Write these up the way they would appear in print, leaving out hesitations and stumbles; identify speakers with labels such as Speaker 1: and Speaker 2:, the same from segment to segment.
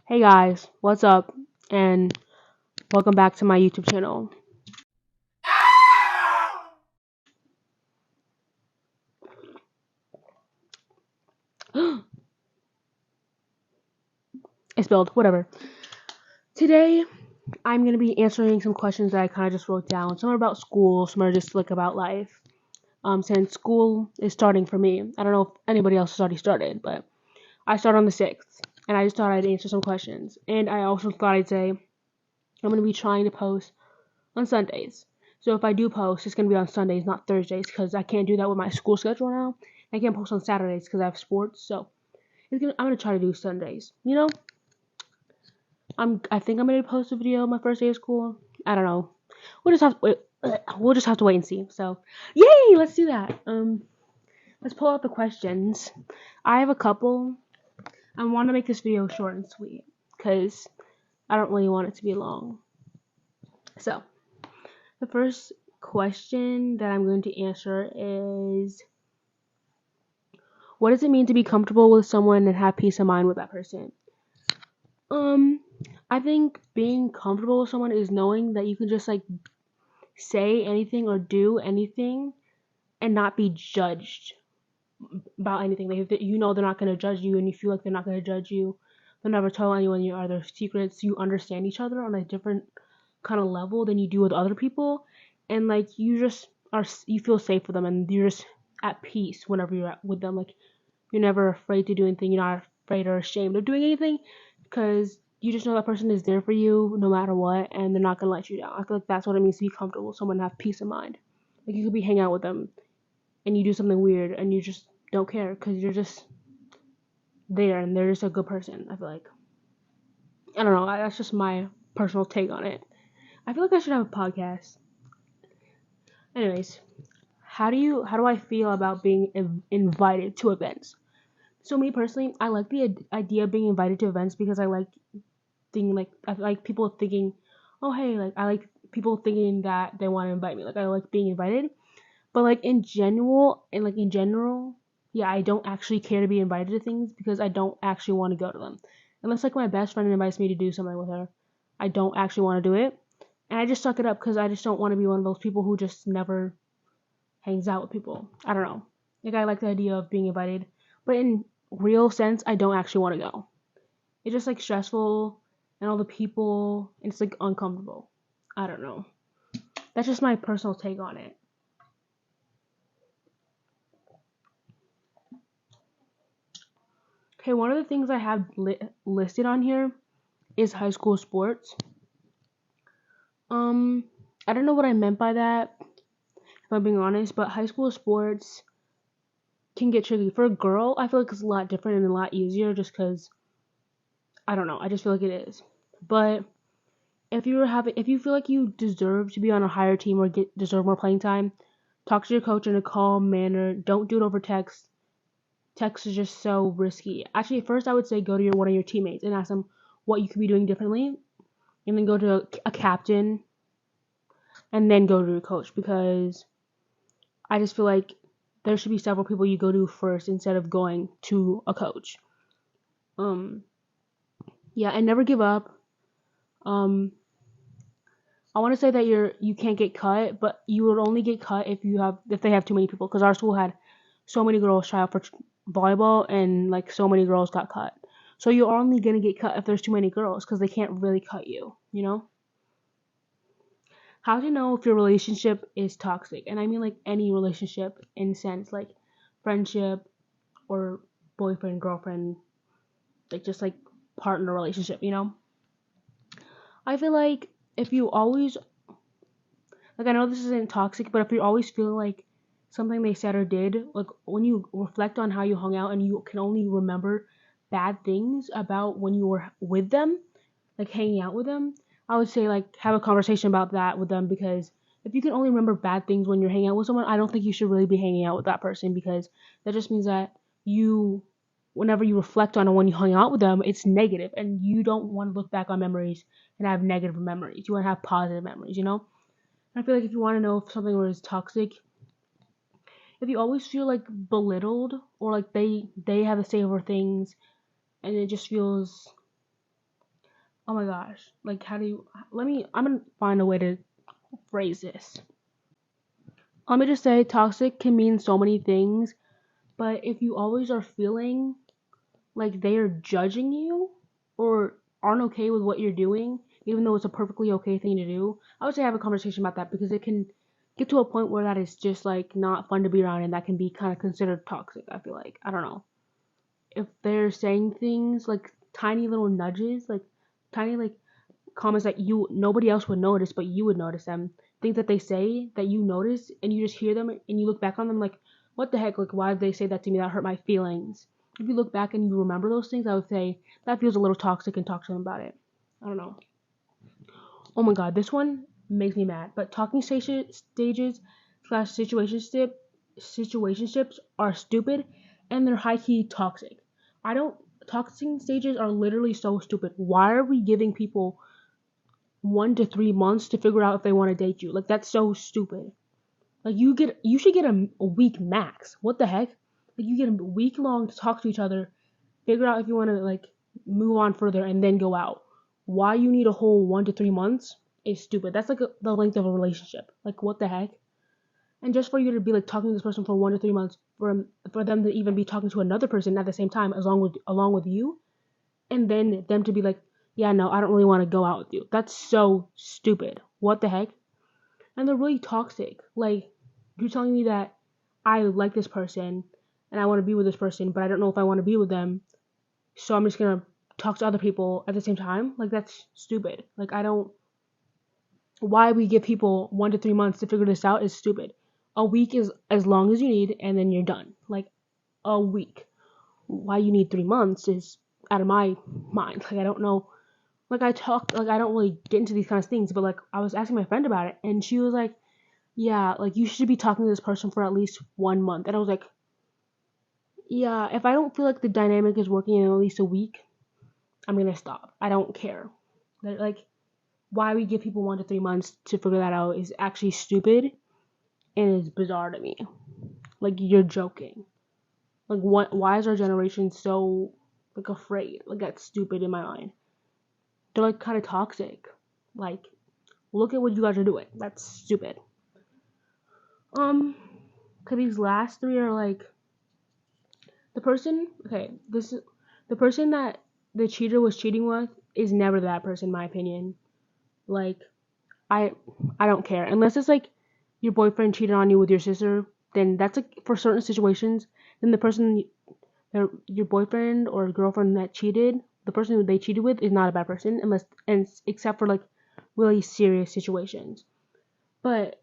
Speaker 1: Hey guys, what's up? And welcome back to my YouTube channel. I spilled, whatever. Today, I'm going to be answering some questions that I kind of just wrote down. Some are about school, some are just like about life. Since school is starting for me, I don't know if anybody else has already started, but I start on the 6th, and I just thought I'd answer some questions. And I also thought I'd say I'm going to be trying to post on Sundays. So if I do post, it's going to be on Sundays, not Thursdays, because I can't do that with my school schedule now. I can't post on Saturdays because I have sports, so I'm gonna try to do Sundays. I think I'm gonna post a video my first day of school. I don't know. We'll just have to wait. We'll just have to wait and see. So, yay! Let's do that. Let's pull out the questions. I have a couple. I want to make this video short and sweet because I don't really want it to be long. So, the first question that I'm going to answer is, what does it mean to be comfortable with someone and have peace of mind with that person? Um, I think being comfortable with someone is knowing that you can just like say anything or do anything and not be judged about anything. Like you know they're not gonna judge you, and you feel like they're not gonna judge you. They'll never tell anyone your other secrets. You understand each other on a different kind of level than you do with other people, and like you feel safe with them, and you're just at peace whenever you're with them. Like you're never afraid to do anything. You're not afraid or ashamed of doing anything because you just know that person is there for you no matter what, and they're not gonna let you down. I feel like that's what it means to be comfortable with someone and have peace of mind. Like you could be hanging out with them and you do something weird and you just don't care because you're just there and they're just a good person. I feel like I don't know. That's just my personal take on it. I feel like I should have a podcast. Anyways, how do I feel about being invited to events? So me personally, I like the idea of being invited to events because I like people thinking, oh hey, like I like people thinking that they want to invite me. Like I like being invited, but like in general, yeah, I don't actually care to be invited to things because I don't actually want to go to them. Unless like my best friend invites me to do something with her, I don't actually want to do it, and I just suck it up because I just don't want to be one of those people who just never hangs out with people. I don't know. Like I like the idea of being invited, but in real sense, I don't actually want to go. It's just like stressful and all the people, and it's like uncomfortable. I don't know. That's just my personal take on it. Okay, one of the things I have listed on here is high school sports. Um, I don't know what I meant by that, if I'm being honest, but high school sports can get tricky. For a girl, I feel like it's a lot different and a lot easier just because, I don't know, I just feel like it is. But if you feel like you deserve to be on a higher team or deserve more playing time, talk to your coach in a calm manner. Don't do it over text. Text is just so risky. Actually, at first I would say go to one of your teammates and ask them what you could be doing differently, and then go to a captain, and then go to your coach because I just feel like there should be several people you go to first instead of going to a coach. Um, yeah, and never give up. Um, I want to say that you can't get cut, but you would only get cut if they have too many people. Because our school had so many girls try out for volleyball, and like so many girls got cut. So you're only gonna get cut if there's too many girls, because they can't really cut you. You know? How to know if your relationship is toxic? And I mean like any relationship in sense like friendship or boyfriend girlfriend, like just like partner relationship. I feel like if you always like I know this isn't toxic, but if you always feel like something they said or did, like when you reflect on how you hung out and you can only remember bad things about when you were with them, like hanging out with them, I would say like have a conversation about that with them because if you can only remember bad things when you're hanging out with someone, I don't think you should really be hanging out with that person because that just means that you whenever you reflect on it when you hung out with them, it's negative and you don't want to look back on memories and have negative memories. You want to have positive memories. I feel like if you want to know if something was toxic, if you always feel like belittled or like they have to say over things and it just feels Oh my gosh. Like, how do you, I'm gonna find a way to phrase this. Let me just say, toxic can mean so many things, but if you always are feeling like they are judging you or aren't okay with what you're doing, even though it's a perfectly okay thing to do, I would say have a conversation about that because it can get to a point where that is just like not fun to be around and that can be kind of considered toxic. I feel like, I don't know, if they're saying things like tiny little nudges, like tiny like comments that you nobody else would notice but you would notice them, things that they say that you notice and you just hear them and you look back on them like, what the heck, like why did they say that to me, that hurt my feelings. If you look back and you remember those things, I would say that feels a little toxic and talk to them about it. I don't know. Oh my god, this one makes me mad, but talking stages slash situationships are stupid and they're high key toxic. I don't Toxic stages are literally so stupid. Why are we giving people 1 to 3 months to figure out if they want to date you? Like, that's so stupid. Like, you should get a week max. What the heck? Like, you get a week long to talk to each other, figure out if you want to like move on further, and then go out. Why you need a whole 1 to 3 months is stupid. That's like the length of a relationship. Like, what the heck? And just for you to be like talking to this person for 1 to 3 months, for them to even be talking to another person at the same time, along with you, and then them to be like, yeah, no, I don't really want to go out with you. That's so stupid. What the heck? And they're really toxic. Like, you're telling me that I like this person and I want to be with this person, but I don't know if I want to be with them, so I'm just gonna talk to other people at the same time. Like, that's stupid. Like, I don't. Why we give people 1 to 3 months to figure this out is stupid. A week is as long as you need, and then you're done. Like, a week. Why you need 3 months is out of my mind. Like, I don't know. Like, I don't really get into these kind of things, but like, I was asking my friend about it, and she was like, yeah, like, you should be talking to this person for at least 1 month. And I was like, yeah, if I don't feel like the dynamic is working in at least a week, I'm gonna stop. I don't care. Like, why we give people 1 to 3 months to figure that out is actually stupid and is bizarre to me. Like, you're joking. Like, what? Why is our generation so like afraid? Like, that's stupid in my mind. They're like kind of toxic. Like, look at what you guys are doing. That's stupid. Um, cause these last three are like the person. Okay, this is the person that the cheater was cheating with is never that person, in my opinion. Like, I I don't care unless it's like your boyfriend cheated on you with your sister. Then that's like for certain situations. Then the person, your boyfriend or girlfriend that cheated, the person who they cheated with is not a bad person unless and except for like really serious situations. But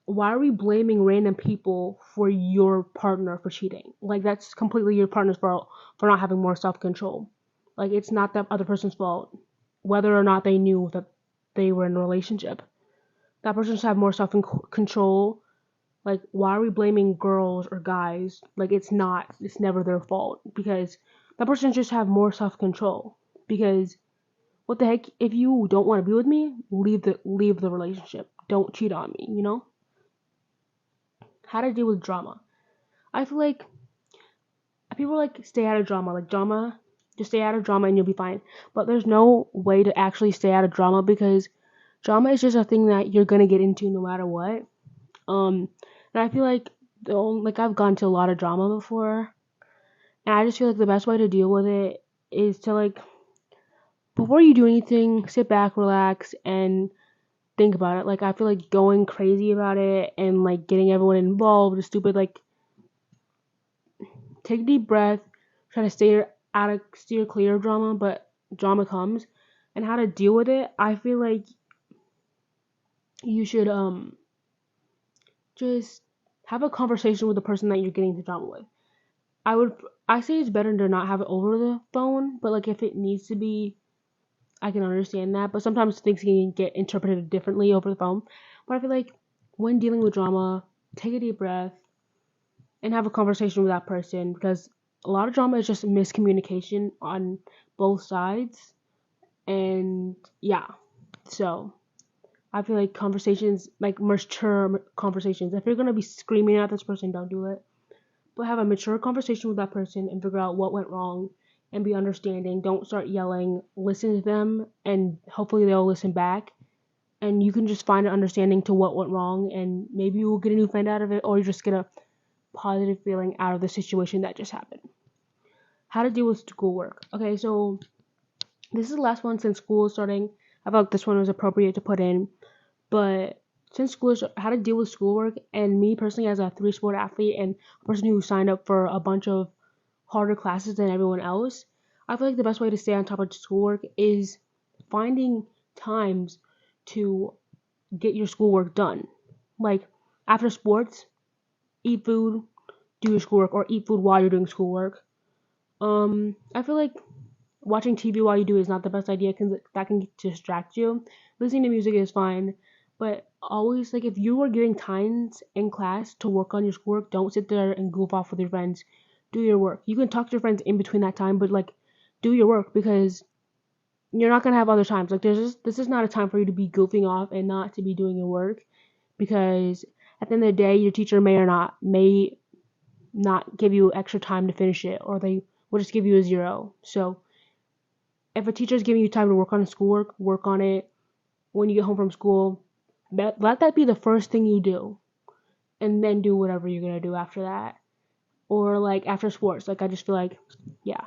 Speaker 1: why are we blaming random people for your partner for cheating? Like, that's completely your partner's fault for not having more self control. Like, it's not that other person's fault, whether or not they knew that they were in a relationship. That person should have more self control. Like, why are we blaming girls or guys? Like, it's not. It's never their fault because that person should just have more self control. Because what the heck? If you don't want to be with me, leave the relationship. Don't cheat on me. You know how to deal with drama. I feel like people like stay out of drama. Like, drama, just stay out of drama and you'll be fine. But there's no way to actually stay out of drama because drama is just a thing that you're gonna get into no matter what. And I feel like like I've gone to a lot of drama before, and I just feel like the best way to deal with it is to like before you do anything, sit back, relax, and think about it. Like, I feel like going crazy about it and like getting everyone involved is stupid. Like, take a deep breath, try to steer clear of drama, but drama comes, and how to deal with it. I feel like you should just have a conversation with the person that you're getting into drama with. I would I say it's better to not have it over the phone, but like if it needs to be, I can understand that. But sometimes things can get interpreted differently over the phone. But I feel like when dealing with drama, take a deep breath and have a conversation with that person because a lot of drama is just miscommunication on both sides. And yeah, so I feel like conversations, like mature conversations, if you're gonna be screaming at this person, don't do it. But have a mature conversation with that person and figure out what went wrong and be understanding. Don't start yelling. Listen to them, and hopefully they'll listen back. And you can just find an understanding to what went wrong, and maybe you will get a new friend out of it, or you just get a positive feeling out of the situation that just happened. How to deal with schoolwork. Okay, so this is the last one since school is starting. I felt like this one was appropriate to put in, but since school is how to deal with schoolwork, and me personally as a 3-sport athlete and a person who signed up for a bunch of harder classes than everyone else, I feel like the best way to stay on top of schoolwork is finding times to get your schoolwork done. Like after sports, eat food, do your schoolwork, or eat food while you're doing schoolwork. I feel like watching TV while you do is not the best idea because that can distract you. Listening to music is fine, but always like if you are giving times in class to work on your schoolwork, don't sit there and goof off with your friends. Do your work. You can talk to your friends in between that time, but like do your work because you're not gonna have other times. Like this is not a time for you to be goofing off and not to be doing your work because at the end of the day, your teacher may not give you extra time to finish it, or they will just give you a 0. So if a teacher is giving you time to work on schoolwork, work on it when you get home from school. Let that be the first thing you do, and then do whatever you're gonna do after that. Or like after sports, like I just feel like, yeah,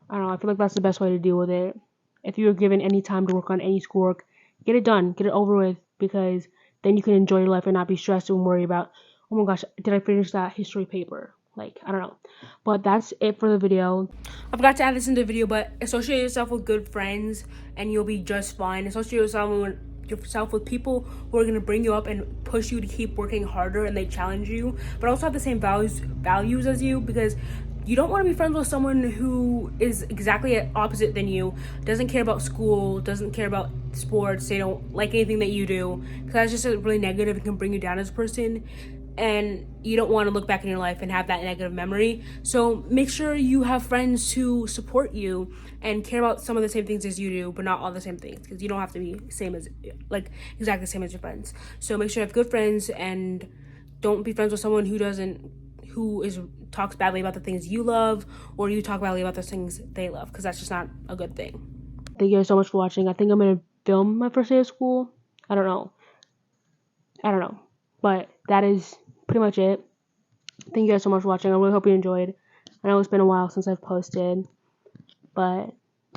Speaker 1: I don't know. I feel like that's the best way to deal with it. If you're given any time to work on any schoolwork, get it done, get it over with, because then you can enjoy your life and not be stressed and worry about, oh my gosh, did I finish that history paper? Like, I don't know. But that's it for the video. I forgot to add this in the video, but associate yourself with good friends and you'll be just fine. Associate yourself with people who are going to bring you up and push you to keep working harder, and they challenge you, but also have the same values as you, because you don't want to be friends with someone who is exactly opposite than you, doesn't care about school, doesn't care about sports, they don't like anything that you do, because that's just really negative and can bring you down as a person, and you don't want to look back in your life and have that negative memory. So make sure you have friends who support you and care about some of the same things as you do, but not all the same things, because you don't have to be exactly the same as your friends. So make sure you have good friends, and don't be friends with someone who talks badly about the things you love, or you talk badly about the things they love, because that's just not a good thing. Thank you guys so much for watching. I think I'm gonna film my first day of school. I don't know, but that is pretty much it. Thank you guys so much for watching. I really hope you enjoyed. I know it's been a while since I've posted, but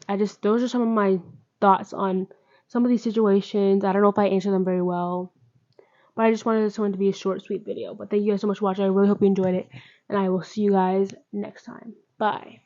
Speaker 1: those are some of my thoughts on some of these situations. I don't know if I answered them very well, but I just wanted this one to be a short, sweet video. But thank you guys so much for watching. I really hope you enjoyed it, and I will see you guys next time. Bye.